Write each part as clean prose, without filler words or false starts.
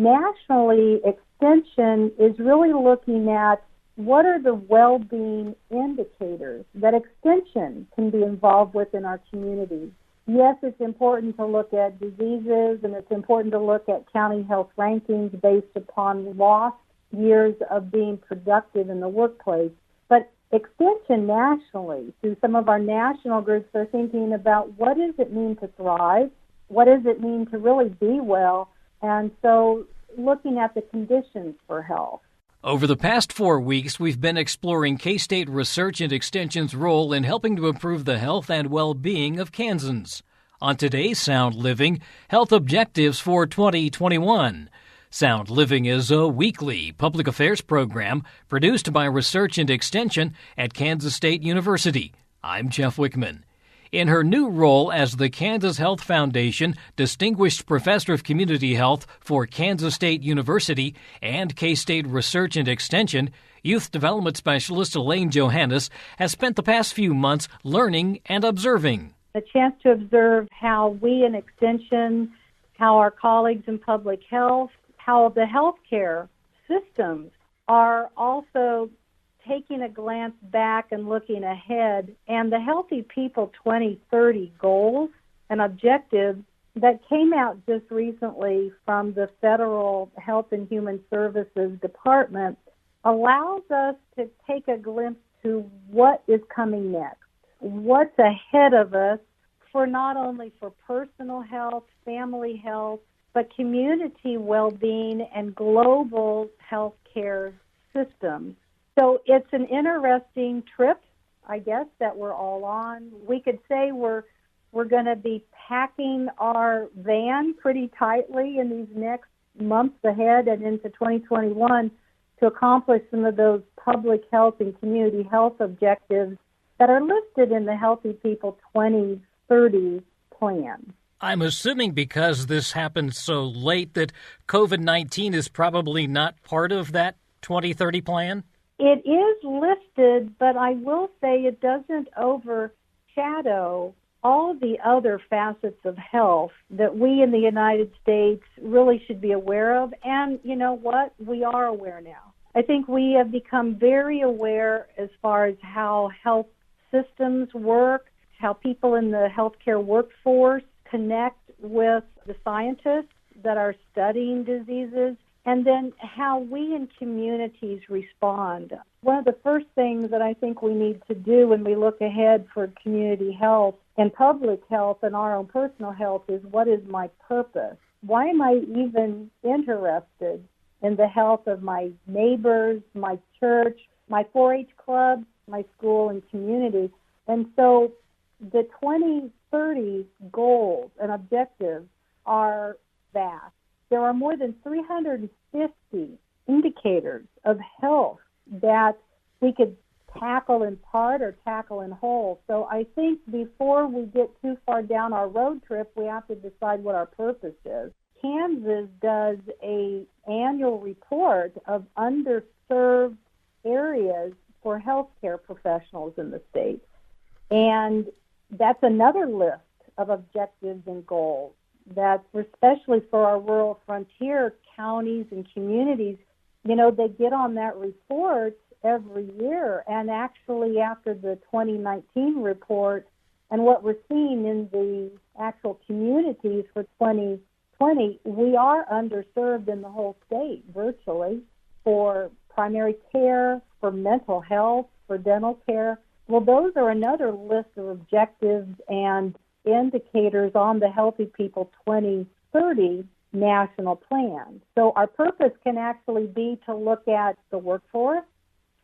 nationally, extension is really looking at what are the well-being indicators that extension can be involved with in our community. Yes, it's important to look at diseases, and it's important to look at county health rankings based upon lost years of being productive in the workplace. But extension nationally, through some of our national groups, are thinking about what does it mean to thrive? What does it mean to really be well? And so looking at the conditions for health. Over the past 4 weeks, we've been exploring K-State Research and Extension's role in helping to improve the health and well-being of Kansans. On today's Sound Living, Health Objectives for 2021. Sound Living is a weekly public affairs program produced by Research and Extension at Kansas State University. I'm Jeff Wichman. In her new role as the Kansas Health Foundation Distinguished Professor of Community Health for Kansas State University and K-State Research and Extension, Youth Development Specialist Elaine Johannes has spent the past few months learning and observing. A chance to observe how we in Extension, how our colleagues in public health, how the healthcare systems are also taking a glance back and looking ahead, and the Healthy People 2030 goals and objectives that came out just recently from the Federal Health and Human Services Department allows us to take a glimpse to what is coming next, what's ahead of us for not only for personal health, family health, but community well-being and global healthcare systems. So it's an interesting trip, I guess, that we're all on. We could say we're going to be packing our van pretty tightly in these next months ahead and into 2021 to accomplish some of those public health and community health objectives that are listed in the Healthy People 2030 plan. I'm assuming because this happened so late that COVID-19 is probably not part of that 2030 plan? It is listed, but I will say it doesn't overshadow all the other facets of health that we in the United States really should be aware of. And you know what? We are aware now. I think we have become very aware as far as how health systems work, how people in the healthcare workforce connect with the scientists that are studying diseases, and then how we in communities respond. One of the first things that I think we need to do when we look ahead for community health and public health and our own personal health is, what is my purpose? Why am I even interested in the health of my neighbors, my church, my 4-H club, my school and community? And so the 2030 goals and objectives are vast. There are more than 350 indicators of health that we could tackle in part or tackle in whole. So I think before we get too far down our road trip, we have to decide what our purpose is. Kansas does an annual report of underserved areas for healthcare professionals in the state. And that's another list of objectives and goals that, especially for our rural frontier counties and communities, you know, they get on that report every year. And actually, after the 2019 report and what we're seeing in the actual communities for 2020, we are underserved in the whole state virtually for primary care, for mental health, for dental care. Well, those are another list of objectives and indicators on the Healthy People 2030 national plan. So our purpose can actually be to look at the workforce,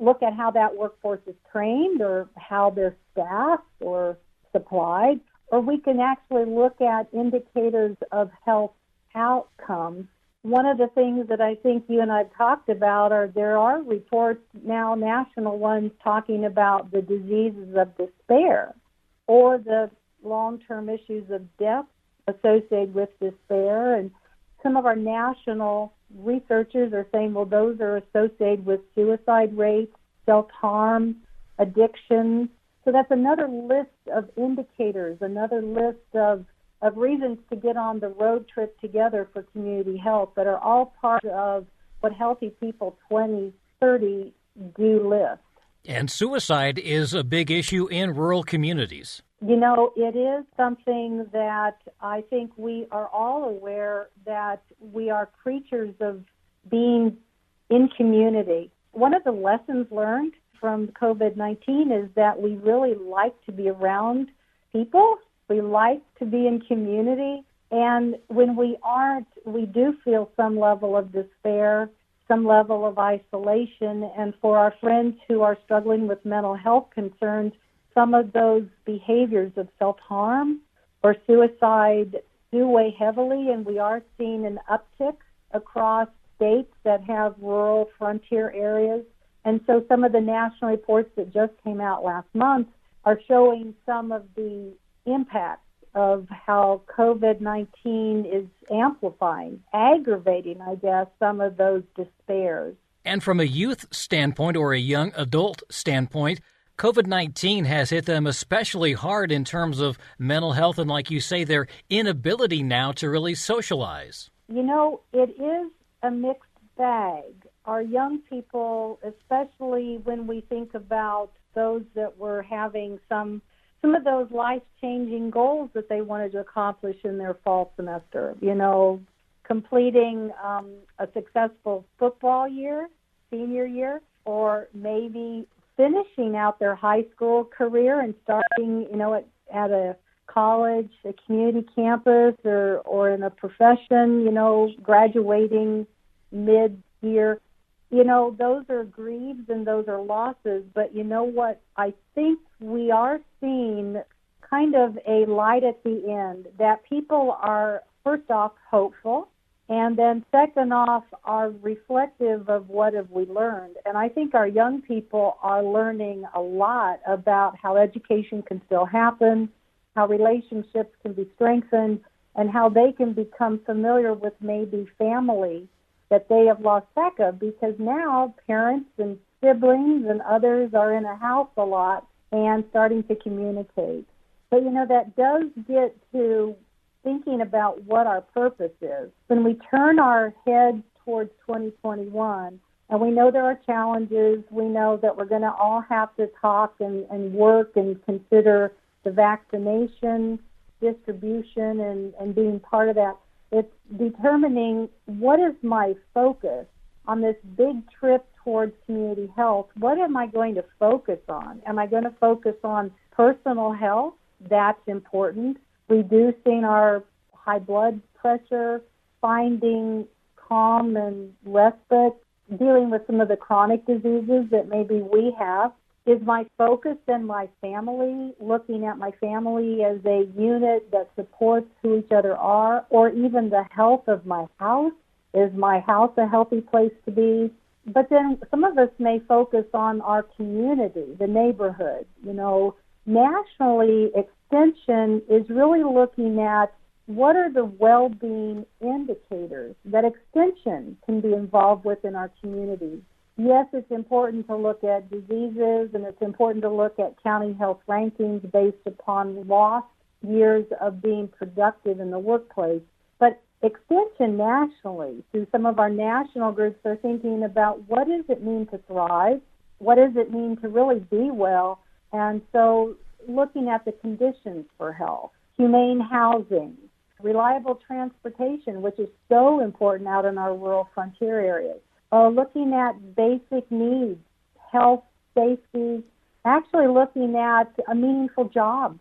look at how that workforce is trained or how they're staffed or supplied, or we can actually look at indicators of health outcomes. One of the things that I think you and I have talked about are there are reports now, national ones, talking about the diseases of despair or the long-term issues of death associated with despair. And some of our national researchers are saying, well, those are associated with suicide rates, self-harm, addiction. So that's another list of indicators, another list of of reasons to get on the road trip together for community health that are all part of what Healthy People 2030 do list. And suicide is a big issue in rural communities. You know, it is something that I think we are all aware that we are creatures of being in community. One of the lessons learned from COVID-19 is that we really like to be around people. We like to be in community. And when we aren't, we do feel some level of despair, some level of isolation. And for our friends who are struggling with mental health concerns, some of those behaviors of self-harm or suicide do weigh heavily, and we are seeing an uptick across states that have rural frontier areas. And so some of the national reports that just came out last month are showing some of the impacts of how COVID-19 is amplifying, aggravating, I guess, some of those despairs. And from a youth standpoint or a young adult standpoint, COVID-19 has hit them especially hard in terms of mental health and, like you say, their inability now to really socialize. You know, it is a mixed bag. Our young people, especially when we think about those that were having some of those life-changing goals that they wanted to accomplish in their fall semester, you know, completing a successful football year, senior year, or maybe finishing out their high school career and starting, you know, at a college, a community campus, or in a profession, you know, graduating mid-year. You know, those are grieves and those are losses, but you know what? I think we are seeing kind of a light at the end, that people are, first off, hopeful, and then second off, are reflective of what have we learned. And I think our young people are learning a lot about how education can still happen, how relationships can be strengthened, and how they can become familiar with maybe family that they have lost track of, because now parents and siblings and others are in a house a lot and starting to communicate. But, you know, that does get to thinking about what our purpose is. When we turn our heads towards 2021, and we know there are challenges, we know that we're going to all have to talk and work and consider the vaccination distribution and being part of that. It's determining what is my focus on this big trip towards community health. What am I going to focus on? Am I going to focus on personal health? That's important. Reducing our high blood pressure, finding calm and respite, dealing with some of the chronic diseases that maybe we have. Is my focus then my family, looking at my family as a unit that supports who each other are, or even the health of my house? Is my house a healthy place to be? But then some of us may focus on our community, the neighborhood. You know, nationally, Extension is really looking at what are the well-being indicators that Extension can be involved with in our communities. Yes, it's important to look at diseases, and it's important to look at county health rankings based upon lost years of being productive in the workplace. But Extension nationally, through some of our national groups, are thinking about what does it mean to thrive? What does it mean to really be well? And so looking at the conditions for health, humane housing, reliable transportation, which is so important out in our rural frontier areas. Looking at basic needs, health, safety, actually looking at a meaningful job,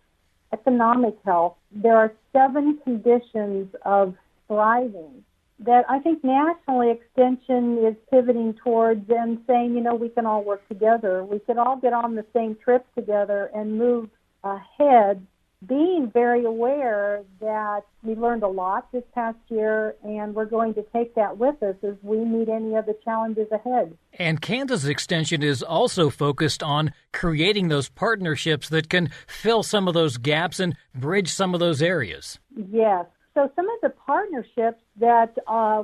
economic health. There are 7 conditions of thriving that I think nationally Extension is pivoting towards and saying, you know, we can all work together. We could all get on the same trip together and move ahead, being very aware that we learned a lot this past year, and we're going to take that with us as we meet any of the challenges ahead. And Kansas Extension is also focused on creating those partnerships that can fill some of those gaps and bridge some of those areas. Yes. So some of the partnerships that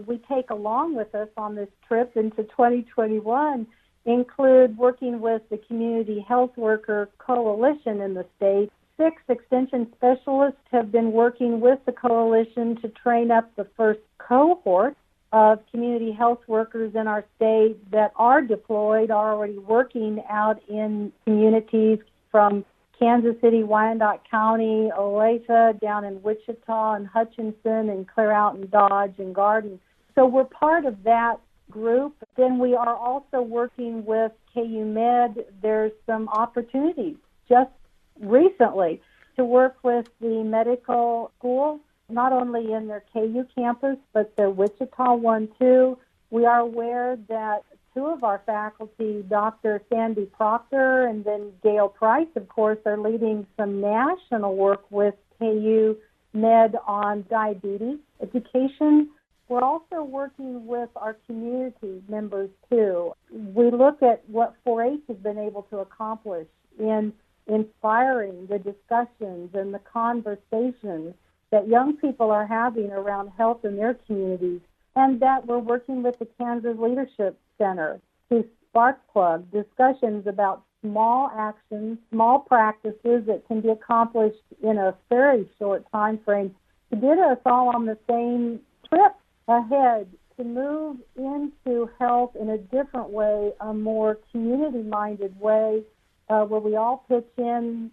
we take along with us on this trip into 2021 include working with the Community Health Worker Coalition in the state 6 extension specialists have been working with the coalition to train up the first cohort of community health workers in our state that are deployed, are already working out in communities from Kansas City, Wyandotte County, Olathe, down in Wichita and Hutchinson and clear out in Dodge and Garden. So we're part of that group. Then we are also working with KU Med. There's some opportunities just recently to work with the medical school, not only in their KU campus, but the Wichita one too. We are aware that 2 of our faculty, Dr. Sandy Proctor and then Gail Price, of course, are leading some national work with KU Med on diabetes education. We're also working with our community members, too. We look at what 4-H has been able to accomplish in inspiring the discussions and the conversations that young people are having around health in their communities, and that we're working with the Kansas Leadership Center to spark plug discussions about small actions, small practices that can be accomplished in a very short time frame to get us all on the same trip ahead to move into health in a different way, a more community-minded way, where we all pitch in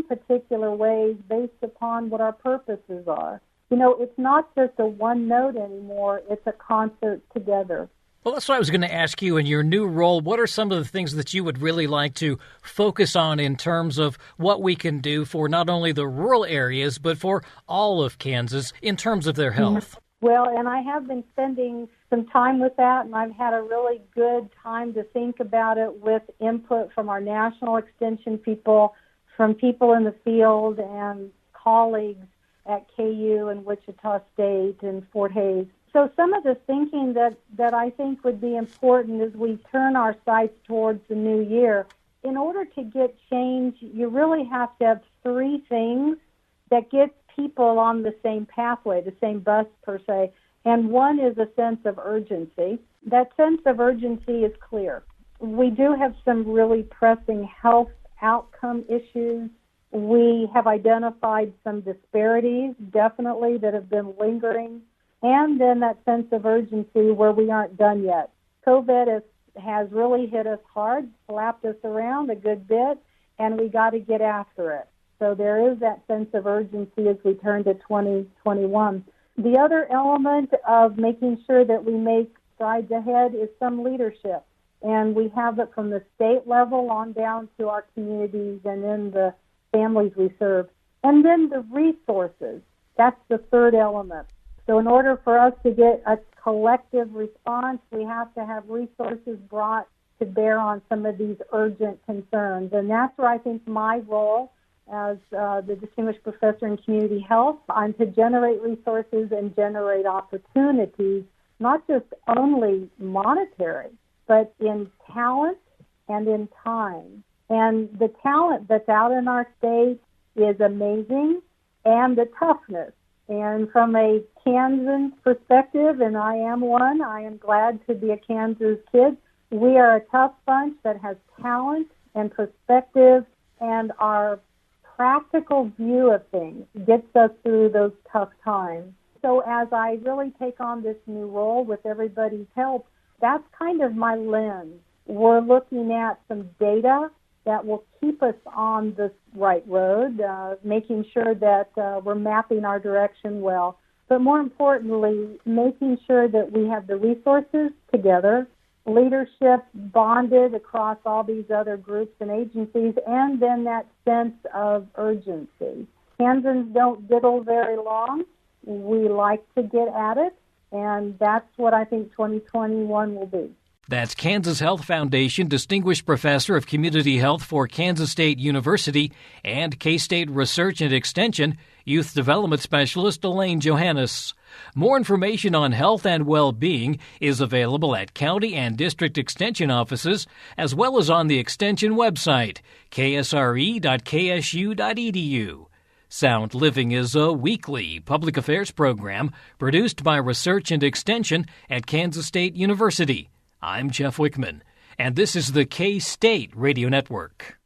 particular ways based upon what our purposes are. You know, it's not just a one note anymore, it's a concert together. Well, that's what I was going to ask you. In your new role, what are some of the things that you would really like to focus on in terms of what we can do for not only the rural areas, but for all of Kansas in terms of their health? Well, and I have been spending some time with that, and I've had a really good time to think about it with input from our national extension people, from people in the field, and colleagues at KU and Wichita State and Fort Hays. So some of the thinking that I think would be important as we turn our sights towards the new year, in order to get change, you really have to have 3 things that get people on the same pathway, the same bus per se, and one is a sense of urgency. That sense of urgency is clear. We do have some really pressing health outcome issues. We have identified some disparities, definitely, that have been lingering, and then that sense of urgency where we aren't done yet. COVID has really hit us hard, slapped us around a good bit, and we got to get after it. So there is that sense of urgency as we turn to 2021. The other element of making sure that we make strides ahead is some leadership. And we have it from the state level on down to our communities and then the families we serve. And then the resources. That's the third element. So in order for us to get a collective response, we have to have resources brought to bear on some of these urgent concerns. And that's where I think my role as the Distinguished Professor in Community Health, I'm to generate resources and generate opportunities, not just only monetary, but in talent and in time. And the talent that's out in our state is amazing, and the toughness. And from a Kansas perspective, and I am one, I am glad to be a Kansas kid, we are a tough bunch that has talent and perspective, and our practical view of things gets us through those tough times. So as I really take on this new role with everybody's help, that's kind of my lens. We're looking at some data that will keep us on the right road, making sure that we're mapping our direction well. But more importantly, making sure that we have the resources together, leadership bonded across all these other groups and agencies, and then that sense of urgency. Kansans don't diddle very long. We like to get at it, and that's what I think 2021 will be. That's Kansas Health Foundation Distinguished Professor of Community Health for Kansas State University and K-State Research and Extension Youth Development Specialist Elaine Johannes. More information on health and well-being is available at county and district extension offices, as well as on the extension website, ksre.ksu.edu. Sound Living is a weekly public affairs program produced by Research and Extension at Kansas State University. I'm Jeff Wichman, and this is the K-State Radio Network.